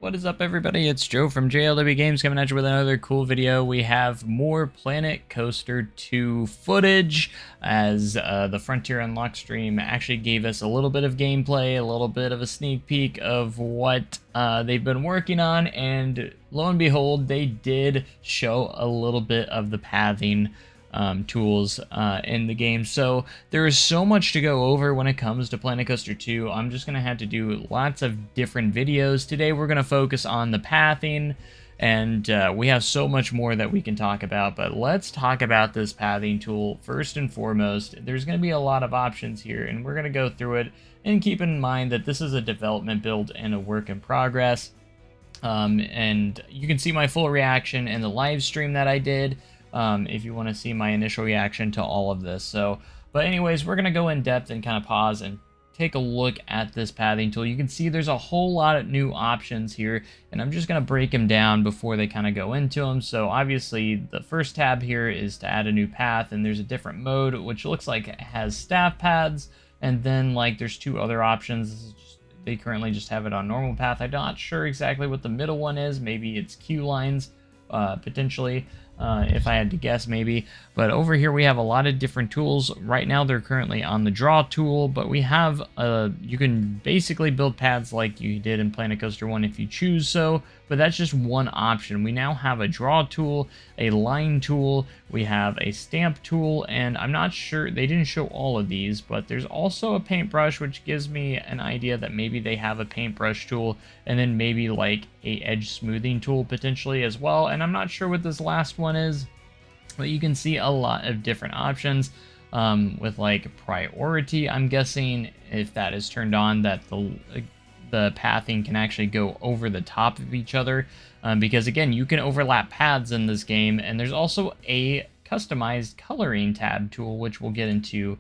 What is up, everybody? It's Joe from JLW Games coming at you with another cool video. We have more Planet Coaster 2 footage, as the Frontier Unlocked stream actually gave us a little bit of gameplay, a little bit of a sneak peek of what they've been working on, and lo and behold, they did show a little bit of the pathing tools in the game. So there is so much to go over when it comes to Planet Coaster 2. I'm just gonna have to do lots of different videos. Today we're gonna focus on the pathing, and we have so much more that we can talk about, but let's talk about this pathing tool first and foremost. There's gonna be a lot of options here, and we're gonna go through it, and keep in mind that this is a development build and a work in progress. And you can see my full reaction in the live stream that I did, if you want to see my initial reaction to all of this. But anyways, we're going to go in depth and kind of pause and take a look at this pathing tool. You can see there's a whole lot of new options here, and I'm just going to break them down before they kind of go into them. So obviously the first tab here is to add a new path, and there's a different mode, which looks like it has staff paths, and then like there's two other options. They currently just have it on normal path. I'm not sure exactly what the middle one is. Maybe it's queue lines, potentially. If I had to guess, maybe. But over here we have a lot of different tools. Right now they're currently on the draw tool, but we have you can basically build paths like you did in Planet Coaster 1 if you choose so, but that's just one option. We now have a draw tool, a line tool, we have a stamp tool, and I'm not sure, they didn't show all of these, but there's also a paintbrush, which gives me an idea that maybe they have a paintbrush tool, and then maybe like a edge smoothing tool potentially as well. And I'm not sure what this last one is, but you can see a lot of different options with like priority. I'm guessing if that is turned on, that the pathing can actually go over the top of each other, because again, you can overlap paths in this game. And there's also a customized coloring tab tool, which we'll get into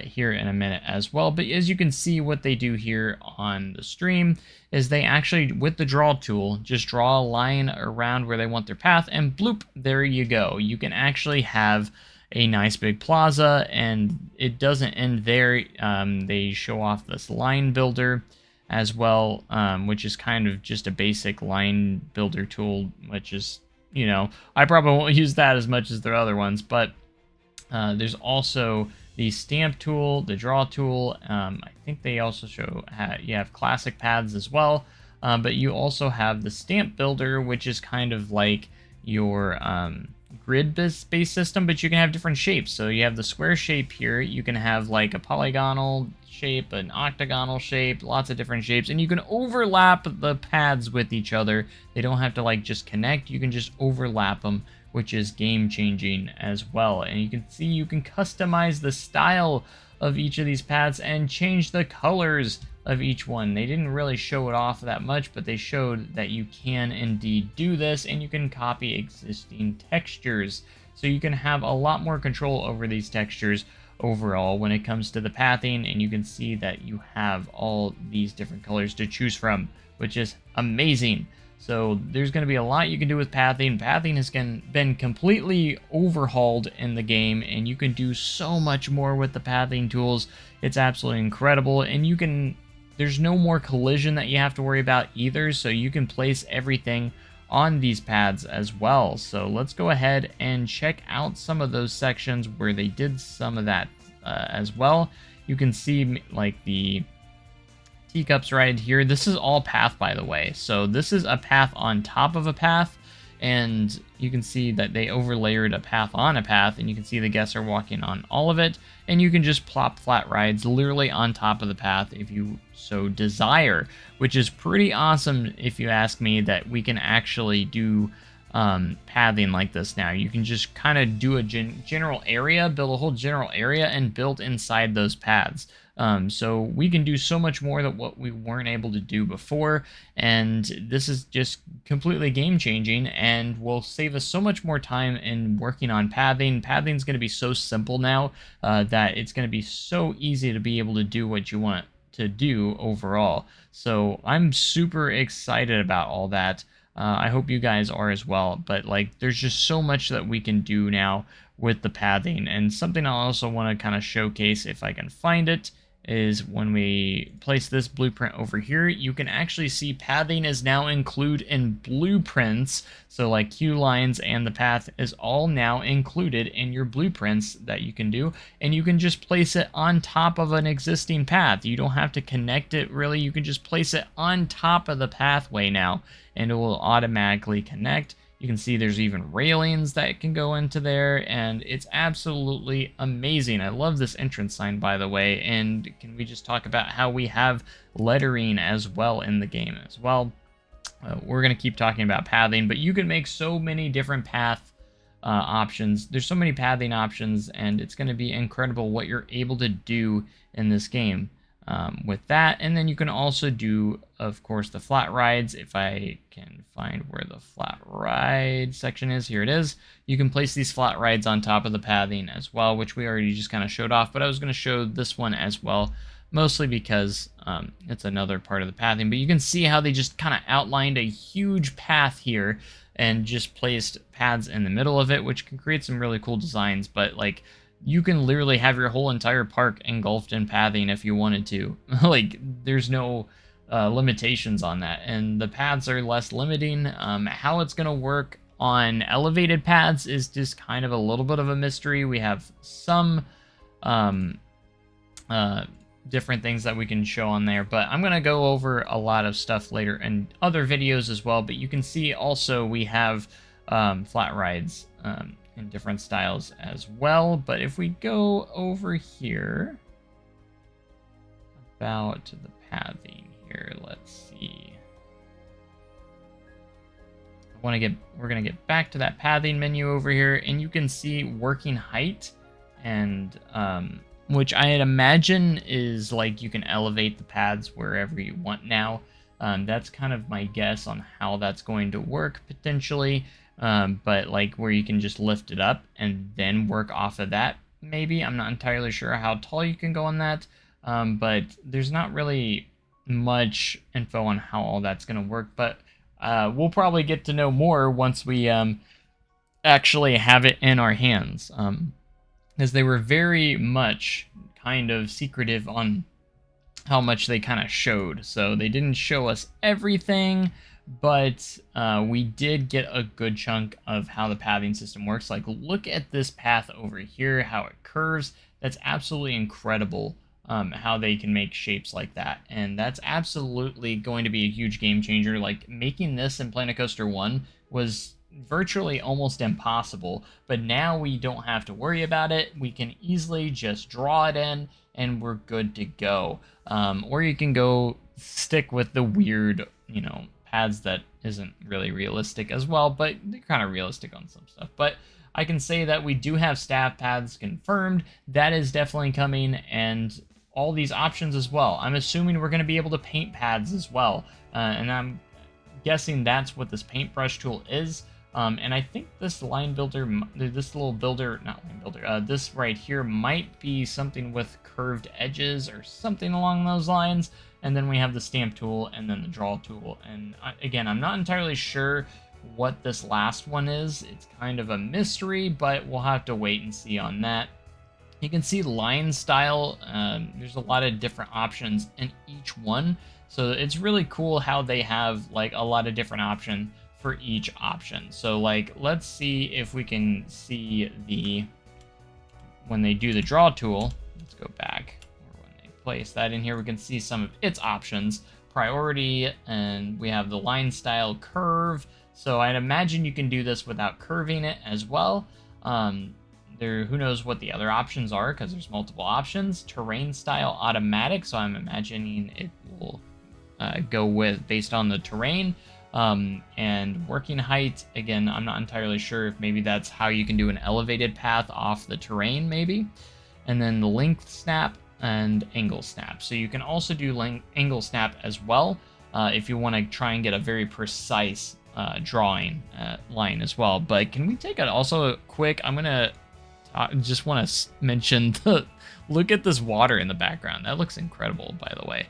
here in a minute as well. But as you can see, what they do here on the stream is they actually, with the draw tool, just draw a line around where they want their path, and bloop, there you go. You can actually have a nice big plaza, and it doesn't end there. They show off this line builder as well, which is kind of just a basic line builder tool, which is, you know, I probably won't use that as much as their other ones. But there's also the stamp tool, the draw tool. I think they also show you have classic paths as well, but you also have the stamp builder, which is kind of like your grid-based system, but you can have different shapes. So you have the square shape here, you can have like a polygonal shape, an octagonal shape, lots of different shapes, and you can overlap the paths with each other. They don't have to like just connect, you can just overlap them, which is game changing as well. And you can see you can customize the style of each of these paths and change the colors of each one. They didn't really show it off that much, but they showed that you can indeed do this, and you can copy existing textures. So you can have a lot more control over these textures overall when it comes to the pathing, and you can see that you have all these different colors to choose from, which is amazing. So there's going to be a lot you can do with pathing. Pathing has been completely overhauled in the game, and you can do so much more with the pathing tools. It's absolutely incredible, and there's no more collision that you have to worry about either, so you can place everything on these paths as well. So let's go ahead and check out some of those sections where they did some of that as well. You can see like the teacups right here. This is all path, by the way. So this is a path on top of a path, and you can see that they overlayered a path on a path, and you can see the guests are walking on all of it, and you can just plop flat rides literally on top of the path if you so desire, which is pretty awesome if you ask me, that we can actually do pathing like this now. You can just kind of do a general area, build a whole general area, and build inside those paths. So we can do so much more than what we weren't able to do before, and this is just completely game changing and will save us so much more time in working on pathing. Pathing is going to be so simple now that it's going to be so easy to be able to do what you want to do overall. So I'm super excited about all that. I hope you guys are as well, but like there's just so much that we can do now with the pathing. And something I also want to kind of showcase, if I can find it, is when we place this blueprint over here, you can actually see pathing is now included in blueprints. So like queue lines and the path is all now included in your blueprints that you can do. And you can just place it on top of an existing path. You don't have to connect it really. You can just place it on top of the pathway now, and it will automatically connect. You can see there's even railings that can go into there, and it's absolutely amazing. I love this entrance sign, by the way, and can we just talk about how we have lettering as well in the game as well? We're going to keep talking about pathing, but you can make so many different path options. There's so many pathing options, and it's going to be incredible what you're able to do in this game. With that, and then you can also do, of course, the flat rides. If I can find where the flat ride section is, here it is. You can place these flat rides on top of the pathing as well, which we already just kind of showed off, but I was going to show this one as well, mostly because it's another part of the pathing. But you can see how they just kind of outlined a huge path here and just placed paths in the middle of it, which can create some really cool designs. But like, you can literally have your whole entire park engulfed in pathing if you wanted to. Like, there's no limitations on that, and the paths are less limiting. How it's going to work on elevated paths is just kind of a little bit of a mystery. We have some different things that we can show on there, but I'm going to go over a lot of stuff later in other videos as well. But you can see also we have flat rides in different styles as well. But if we go over here about the pathing here, let's see. We're gonna get back to that pathing menu over here, and you can see working height, and which I'd imagine is like you can elevate the paths wherever you want now. That's kind of my guess on how that's going to work potentially. But like where you can just lift it up and then work off of that, maybe. I'm not entirely sure how tall you can go on that, but there's not really much info on how all that's going to work. But we'll probably get to know more once we actually have it in our hands, because they were very much kind of secretive on how much they kind of showed. So they didn't show us everything, but we did get a good chunk of how the pathing system works. Like, look at this path over here, how it curves. That's absolutely incredible, how they can make shapes like that. And that's absolutely going to be a huge game changer. Like, making this in Planet Coaster 1 was virtually almost impossible, but now we don't have to worry about it. We can easily just draw it in, and we're good to go. Or you can go stick with the weird, paths that isn't really realistic as well, but they're kind of realistic on some stuff. But I can say that we do have staff paths confirmed. That is definitely coming, and all these options as well. I'm assuming we're going to be able to paint paths as well, and I'm guessing that's what this paintbrush tool is. And I think this line builder, this little builder, not line builder, this right here might be something with curved edges or something along those lines. And then we have the stamp tool and then the draw tool. And again, I'm not entirely sure what this last one is. It's kind of a mystery, but we'll have to wait and see on that. You can see line style. There's a lot of different options in each one. So it's really cool how they have like a lot of different options for each option. So like, let's see if we can see when they do the draw tool. Let's go back. Place that in here, we can see some of its options, priority, and we have the line style, curve. So I'd imagine you can do this without curving it as well. Who knows what the other options are, because there's multiple options. Terrain style, automatic, so I'm imagining it will go with based on the terrain. And working height, again, I'm not entirely sure if maybe that's how you can do an elevated path off the terrain, maybe. And then the length snap and angle snap. So you can also do angle snap as well if you want to try and get a very precise drawing line as well. But can we take it also quick? I'm gonna just want to mention look at this water in the background. That looks incredible, by the way.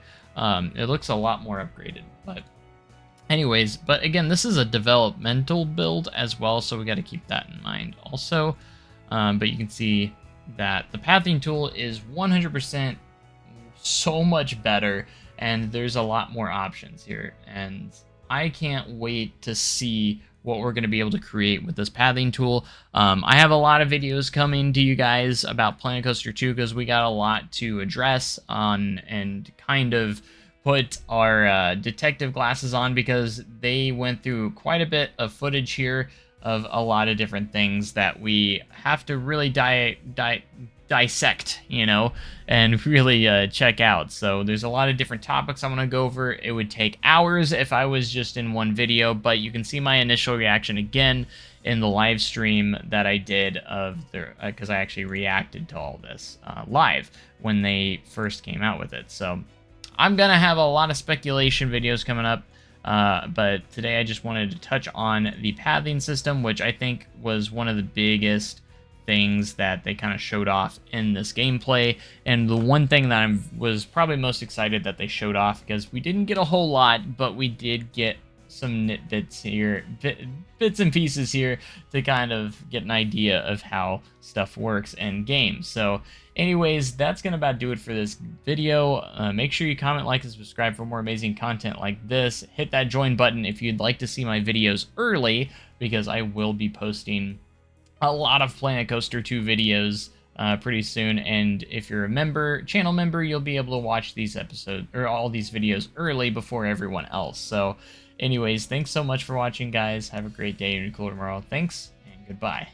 It looks a lot more upgraded. But anyways, but again, this is a developmental build as well, so we got to keep that in mind also. But you can see that the pathing tool is 100% so much better, and there's a lot more options here, and I can't wait to see what we're going to be able to create with this pathing tool. I have a lot of videos coming to you guys about Planet Coaster 2 because we got a lot to address on and kind of put our detective glasses on, because they went through quite a bit of footage here of a lot of different things that we have to really dissect, you know, and really check out. So there's a lot of different topics I'm going to go over. It would take hours if I was just in one video, but you can see my initial reaction again in the live stream that I did of the, because I actually reacted to all this live when they first came out with it. So I'm going to have a lot of speculation videos coming up. But today I just wanted to touch on the pathing system, which I think was one of the biggest things that they kind of showed off in this gameplay, and the one thing that I was probably most excited that they showed off, because we didn't get a whole lot, but we did get some bits here, bits and pieces here to kind of get an idea of how stuff works in games. So anyways, that's gonna about do it for this video. Make sure you comment, like, and subscribe for more amazing content like this. Hit that join button if you'd like to see my videos early, because I will be posting a lot of Planet Coaster 2 videos pretty soon, and if you're a channel member, you'll be able to watch these episodes or all these videos early before everyone else. So anyways, thanks so much for watching, guys. Have a great day and a cool tomorrow. Thanks and goodbye.